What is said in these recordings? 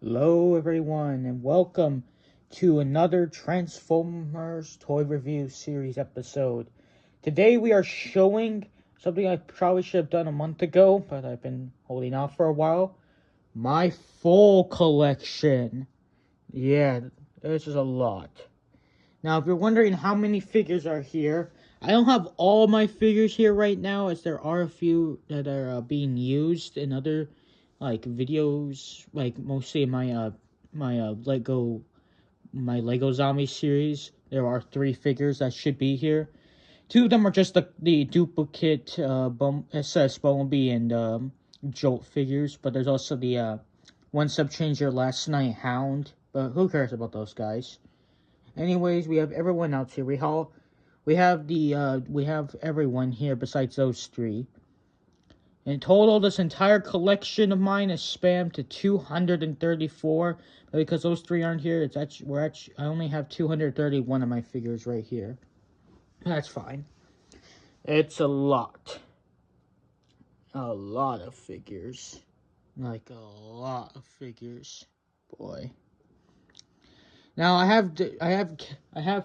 Hello everyone and welcome to another Transformers Toy Review Series episode. Today we are showing something I probably should have done a month ago, but I've been holding off for a while. My full collection. Yeah, this is a lot. Now if you're wondering how many figures are here, I don't have all my figures here right now, as there are a few that are being used in other videos, like mostly in my Lego Zombie series. There are 3 figures that should be here. 2 of them are just the duplicate SS Bumblebee and Jolt figures, but there's also the one sub changer Last Night Hound. But who cares about those guys? Anyways, we have everyone else here. We have everyone here besides those 3. In total, this entire collection of mine is spammed to 234. But because those 3 aren't here, I only have 231 of my figures right here. That's fine. It's a lot. A lot of figures. Like a lot of figures. Boy. Now I have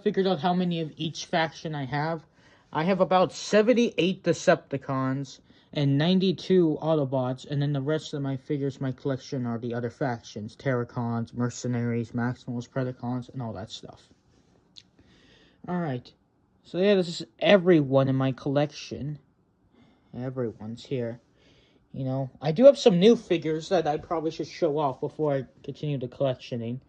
figured out how many of each faction I have. I have about 78 Decepticons and 92 Autobots, and then the rest of my figures, my collection, are the other factions: Terracons, Mercenaries, Maximals, Predacons, and all that stuff. Alright, so yeah, this is everyone in my collection. Everyone's here. You know, I do have some new figures that I probably should show off before I continue the collectioning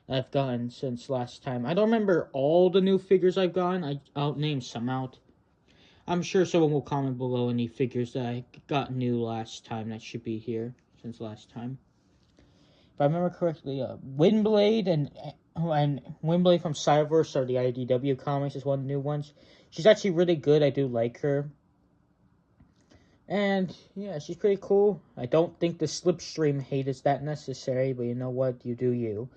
I've gotten since last time. I don't remember all the new figures I've gotten. I'll name some out. I'm sure someone will comment below any figures that I got new last time that should be here since last time. If I remember correctly, Windblade and Windblade from Cyberverse, or the IDW comics, is one of the new ones. She's actually really good. I do like her. And yeah, she's pretty cool. I don't think the Slipstream hate is that necessary, but you know what? You do you.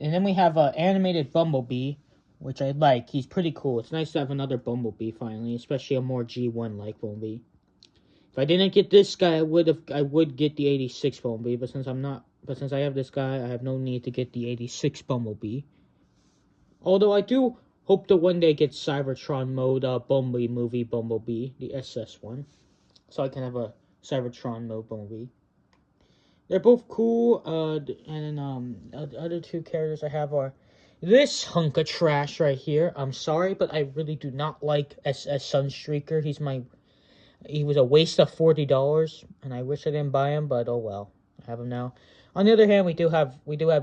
And then we have animated Bumblebee, which I like. He's pretty cool. It's nice to have another Bumblebee finally, especially a more G1-like Bumblebee. If I didn't get this guy, I would get the 86 Bumblebee, but since I have this guy, I have no need to get the 86 Bumblebee. Although I do hope to one day get Cybertron mode Bumblebee movie Bumblebee, the SS one, so I can have a Cybertron mode Bumblebee. They're both cool, and then, the other 2 characters I have are this hunk of trash right here. I'm sorry, but I really do not like SS Sunstreaker. He was a waste of $40, and I wish I didn't buy him, but oh well. I have him now. On the other hand, we do have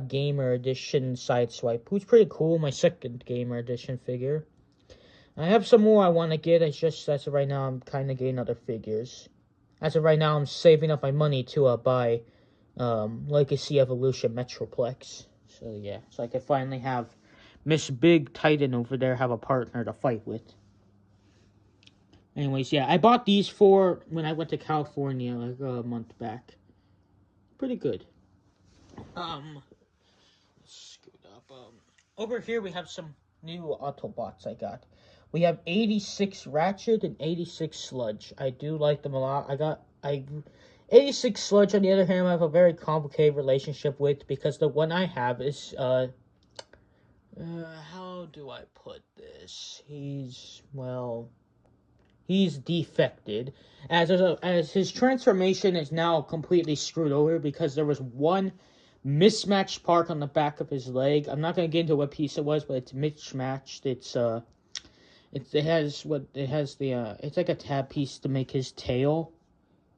Gamer Edition Sideswipe, who's pretty cool, my second Gamer Edition figure. I have some more I want to get. It's just, as of right now, I'm kind of getting other figures. As of right now, I'm saving up my money to buy Legacy Evolution Metroplex. So yeah, so I can finally have Miss Big Titan over there have a partner to fight with. Anyways, yeah, I bought these 4 when I went to California like a month back. Pretty good. Scoot up. Over here we have some new Autobots I got. We have 86 Ratchet and 86 Sludge. I do like them a lot. 86 Sludge, on the other hand, I have a very complicated relationship with, because the one I have is, how do I put this? He's defected, as his transformation is now completely screwed over, because there was one mismatched part on the back of his leg. I'm not going to get into what piece it was, but it's mismatched. It's like a tab piece to make his tail.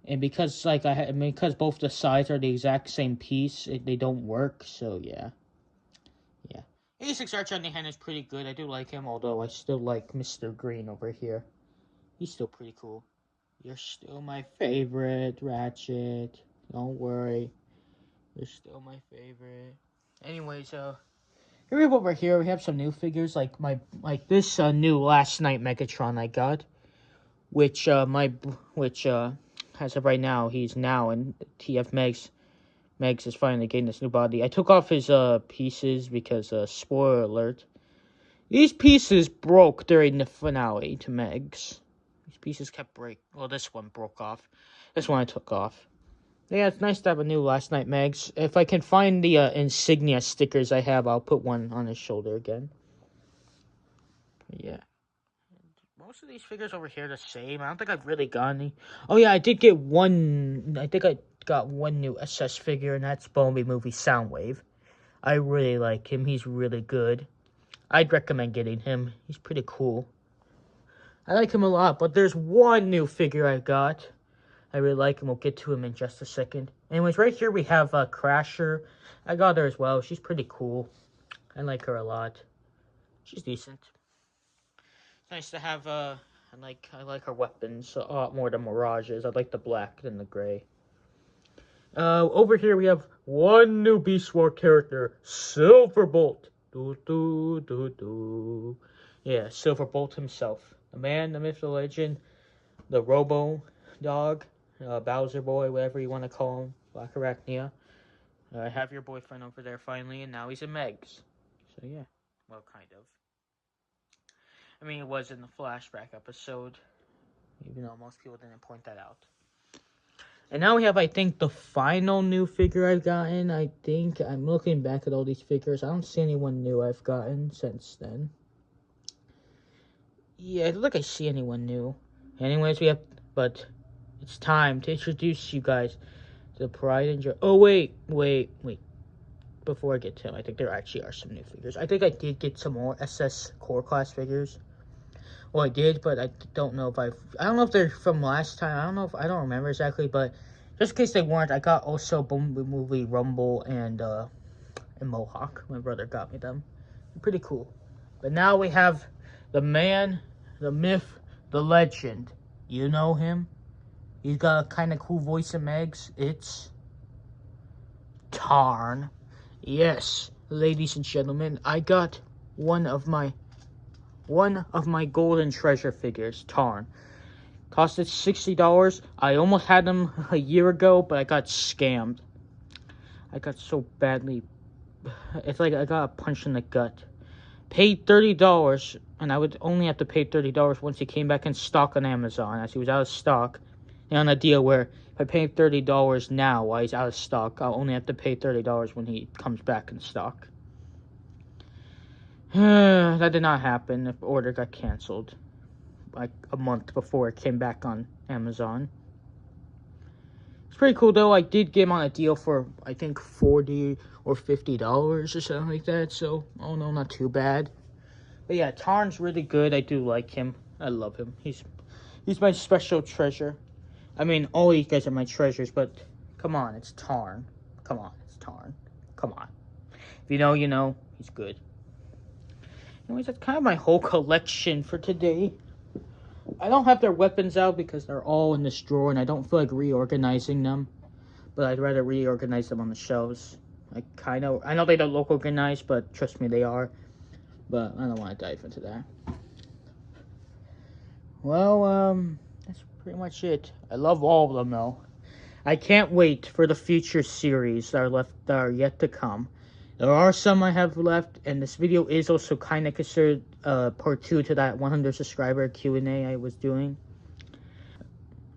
And because because both the sides are the exact same piece, they don't work. So yeah. 86 Archer on the hand is pretty good. I do like him, although I still like Mr. Green over here. He's still pretty cool. You're still my favorite, Ratchet. Don't worry, you're still my favorite. Anyways, here over here we have some new figures, like this new Last Night Megatron I got, which as of right now, he's now in TF Megs. Megs is finally getting this new body. I took off his pieces because, spoiler alert, these pieces broke during the finale to Megs. These pieces kept breaking. Well, this one broke off. This one I took off. Yeah, it's nice to have a new Last Night Megs. If I can find the insignia stickers I have, I'll put one on his shoulder again. Yeah. Most of these figures over here are the same. I don't think I've really got any. Oh yeah, I did get one. I think I got one new SS figure, and that's Bumblebee movie Soundwave. I really like him. He's really good. I'd recommend getting him. He's pretty cool. I like him a lot, but there's one new figure I got. I really like him. We'll get to him in just a second. Anyways, right here we have Crasher. I got her as well. She's pretty cool. I like her a lot. She's decent. It's nice to have I like her weapons a lot more than Mirage's. I like the black than the gray. Over here we have one new Beast War character, Silverbolt. Yeah, Silverbolt himself. The man, the myth, the legend, the Robo Dog, Bowser Boy, whatever you want to call him, Black Arachnia. I have your boyfriend over there finally, and now he's in Megs. So yeah, well, kind of. I mean, it was in the flashback episode, even though most people didn't point that out. And now we have, I think, the final new figure I've gotten. I think I'm looking back at all these figures. I don't see anyone new I've gotten since then. Yeah, I don't think I see anyone new. Anyways, we have, but it's time to introduce you guys to the Pride and Joy. Oh, wait. Before I get to him, I think there actually are some new figures. I think I did get some more SS Core Class figures. Well, I did, but I don't know if I don't know if they're from last time. I don't remember exactly, but just in case they weren't, I got also Bumblebee Movie Rumble and Mohawk. My brother got me them. They're pretty cool. But now we have the man, the myth, the legend. You know him? He's got a kind of cool voice in Megs. It's Tarn. Yes, ladies and gentlemen, I got one of my golden treasure figures, Tarn. Costed $60. I almost had them a year ago, but I got scammed. I got so badly. It's like I got a punch in the gut. Paid $30, and I would only have to pay $30 once he came back in stock on Amazon, as he was out of stock. And on a deal where if I pay $30 now while he's out of stock, I'll only have to pay $30 when he comes back in stock. That did not happen. The order got canceled like a month before it came back on Amazon. It's pretty cool though. I did get him on a deal for I think $40 or $50 or something like that. So, oh no, not too bad. But yeah, Tarn's really good. I do like him. I love him. He's my special treasure. I mean, all these guys are my treasures, but come on, it's Tarn. Come on, it's Tarn. Come on. If you know, you know. He's good. Anyways, that's kind of my whole collection for today. I don't have their weapons out because they're all in this drawer, and I don't feel like reorganizing them. But I'd rather reorganize them on the shelves. I know they don't look organized, but trust me, they are. But I don't want to dive into that. Well, that's pretty much it. I love all of them, though. I can't wait for the future series that are yet to come. There are some I have left, and this video is also kind of considered part 2 to that 100 subscriber Q&A I was doing.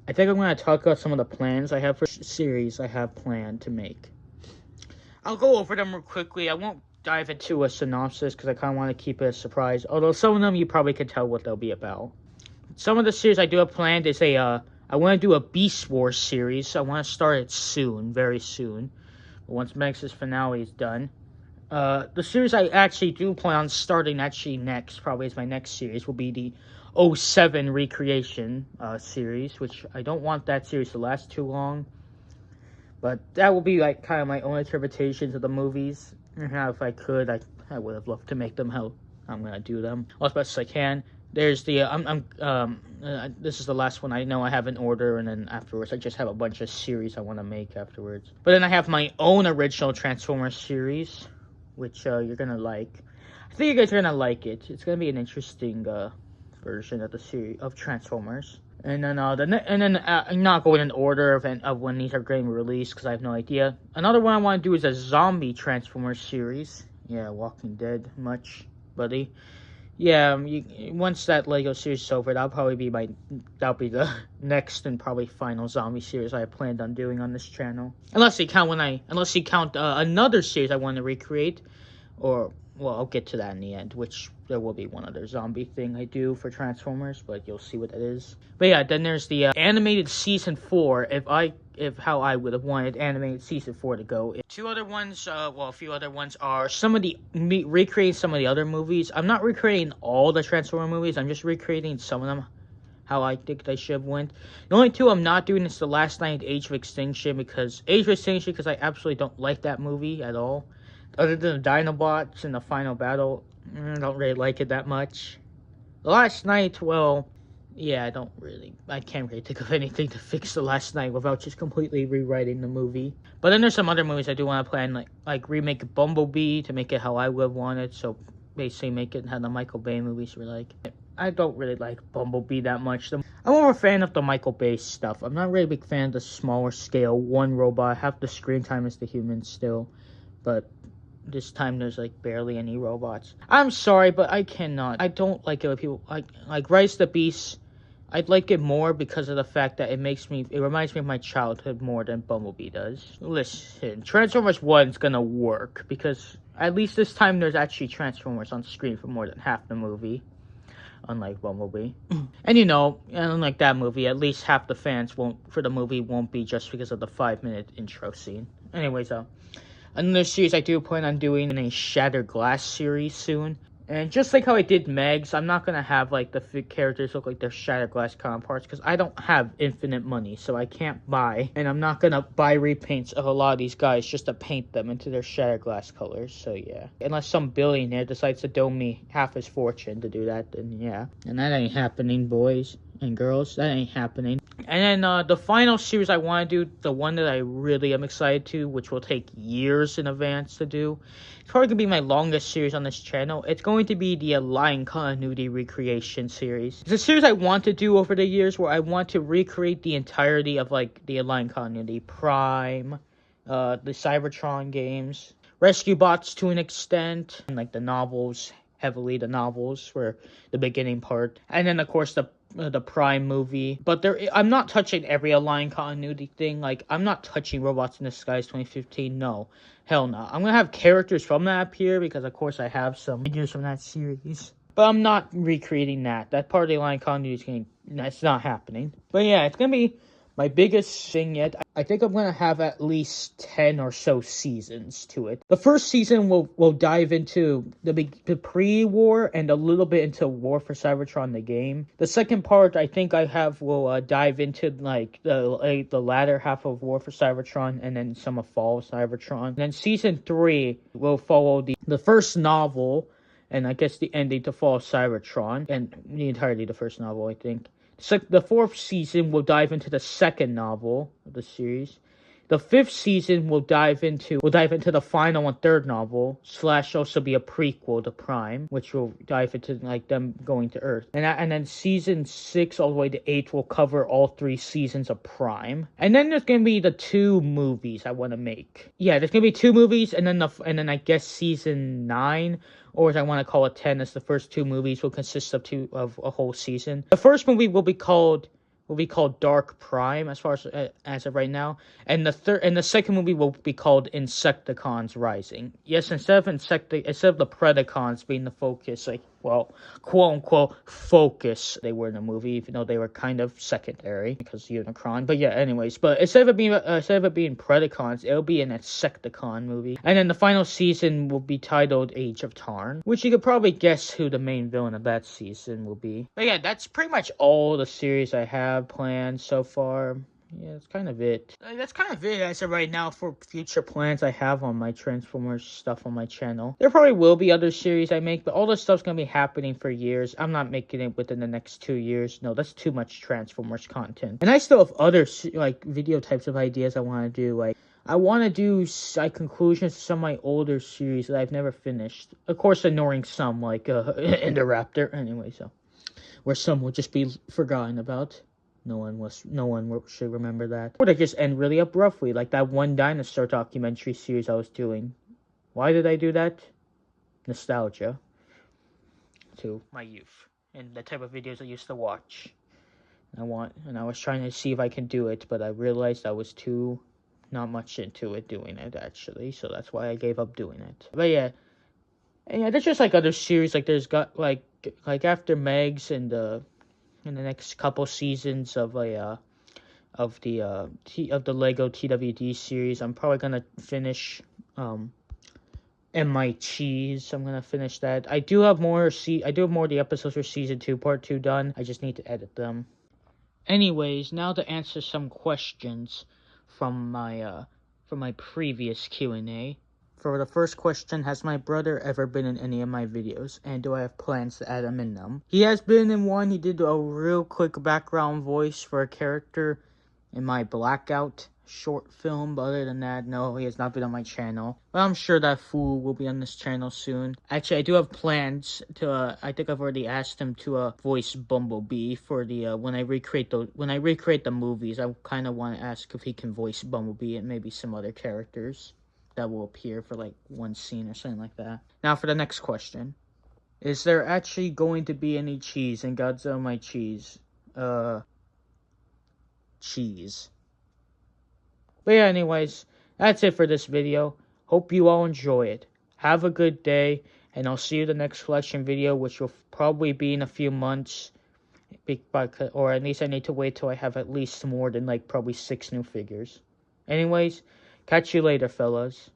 I think I'm going to talk about some of the plans I have for series I have planned to make. I'll go over them real quickly. I won't dive into a synopsis because I kind of want to keep it a surprise. Although some of them you probably can tell what they'll be about. Some of the series I do have planned is I want to do a Beast Wars series. I want to start it soon, very soon. But once Megs' finale is done. The series I actually do plan on starting next, probably as my next series, will be the 07 Recreation series, which I don't want that series to last too long. But that will be like kind of my own interpretations of the movies. And if I could, I would have loved to make them. How I'm gonna do them as best as I can. There's the this is the last one I know I have in order, and then afterwards I just have a bunch of series I want to make afterwards. But then I have my own original Transformers series, which you're gonna like. I think you guys are gonna like it. It's gonna be an interesting version of the series of Transformers. And then I'm not going in order of when these are getting released because I have no idea. Another one I want to do is a zombie Transformers series. Yeah, Walking Dead, much, buddy. Yeah, once that Lego series is over, that'll be the next and probably final zombie series I planned on doing on this channel. Unless you count another series I want to recreate, or well, I'll get to that in the end. Which there will be one other zombie thing I do for Transformers, but you'll see what that is. But yeah, then there's the animated season 4. If how I would have wanted animated season 4 to go. Two other ones, a few other ones are recreating some of the other movies. I'm not recreating all the Transformer movies. I'm just recreating some of them how I think they should have went. The only two I'm not doing is The Last Night, Age of Extinction, because I absolutely don't like that movie at all. Other than the Dinobots and the final battle, I don't really like it that much. The Last Night, well, yeah, I can't really think of anything to fix The Last Night without just completely rewriting the movie. But then there's some other movies I do want to plan, like remake Bumblebee to make it how I would have wanted, so basically make it how the Michael Bay movies were like. I don't really like Bumblebee that much. I'm more of a fan of the Michael Bay stuff. I'm not really a big fan of the smaller scale, one robot, half the screen time is the humans still, but this time there's like barely any robots. I'm sorry, but I cannot. I don't like it when people like Rise the Beast. I'd like it more because of the fact that it reminds me of my childhood more than Bumblebee does. Listen, Transformers 1's gonna work because at least this time there's actually Transformers on screen for more than half the movie. Unlike Bumblebee. And unlike that movie, at least half the fans for the movie won't be just because of the 5-minute intro scene. Anyways, another series I do plan on doing in a Shattered Glass series soon. And just like how I did Megs, I'm not going to have like the characters look like they're Shattered Glass counterparts because I don't have infinite money, so I can't buy. And I'm not going to buy repaints of a lot of these guys just to paint them into their Shattered Glass colors, so yeah. Unless some billionaire decides to donate me half his fortune to do that, then yeah. And that ain't happening, boys and girls. That ain't happening. And then the final series I want to do, the one that I really am excited to, which will take years in advance to do. It's probably going to be my longest series on this channel. It's going to be the Align Continuity Recreation series. It's a series I want to do over the years where I want to recreate the entirety of like the Align Continuity, Prime, the Cybertron games, Rescue Bots to an extent, and like the novels, heavily the novels for the beginning part. And then of course the Prime movie, but I'm not touching every Align Continuity thing. Like, I'm not touching Robots in Disguise 2015, no. Hell no. I'm gonna have characters from that appear, because of course I have some figures from that series. But I'm not recreating that. That part of the Align Continuity that's not happening. But yeah, it's gonna be my biggest thing yet. I think I'm gonna have at least 10 or so seasons to it. The first season will dive into the pre-war and a little bit into War for Cybertron the game. The second part I think will dive into like the latter half of War for Cybertron and then some of Fall of Cybertron. And then season 3 will follow the first novel and I guess the ending to Fall of Cybertron and the entirety of the first novel, I think. So the fourth season will dive into the second novel of the series. The fifth season will dive into the final and third novel, / also be a prequel to Prime, which will dive into like them going to Earth. And then season 6 all the way to 8 will cover all 3 seasons of Prime. And then there's gonna be the 2 movies I want to make. Yeah, there's gonna be 2 movies, and then I guess season 9, or as I want to call it 10, as the first 2 movies will consist of a whole season. The first movie will be called Dark Prime as of right now, and the second movie will be called Insecticons Rising. Yes, instead of the Predacons being the focus, like, well, quote unquote focus they were in the movie, even though they were kind of secondary because Unicron. But yeah, anyways, but instead of it being Predacons, it'll be an Insecticon movie. And then the final season will be titled Age of Tarn, which you could probably guess who the main villain of that season will be. But yeah, that's pretty much all the series I have planned so far. Yeah, that's kind of it. That's kind of it as of right now for future plans I have on my Transformers stuff on my channel. There probably will be other series I make, but all this stuff's going to be happening for years. I'm not making it within the next 2 years. No, that's too much Transformers content. And I still have other like video types of ideas I want to do. Like, I want to do conclusions to some of my older series that I've never finished. Of course, ignoring some, like Indoraptor. Anyway, so where some will just be forgotten about. No one should remember that. Or they just end really abruptly, like that one dinosaur documentary series I was doing. Why did I do that? Nostalgia. to my youth and the type of videos I used to watch. I was trying to see if I can do it, but I realized I was not much into it doing it actually, so that's why I gave up doing it. But yeah, and yeah, there's just like other series, like there's got like after Megs and in the next couple seasons of the Lego TWD series, I'm probably gonna finish and my cheese. I'm gonna finish that. I do have more of the episodes for season 2, part 2 done. I just need to edit them. Anyways, now to answer some questions from my previous Q&A. For the first question, has my brother ever been in any of my videos, and do I have plans to add him in them? He has been in one. He did a real quick background voice for a character in my Blackout short film, but other than that, no, he has not been on my channel. But I'm sure that fool will be on this channel soon. Actually, I do have plans to, I think I've already asked him to voice Bumblebee for the, when I recreate the movies. I kind of want to ask if he can voice Bumblebee and maybe some other characters that will appear for like one scene or something like that. Now for the next question. Is there actually going to be any cheese in Godzilla My Cheese? Cheese. But yeah, anyways, that's it for this video. Hope you all enjoy it. Have a good day, and I'll see you in the next collection video, which will probably be in a few months. Or at least I need to wait till I have at least more than like probably 6 new figures. Anyways, catch you later, fellas.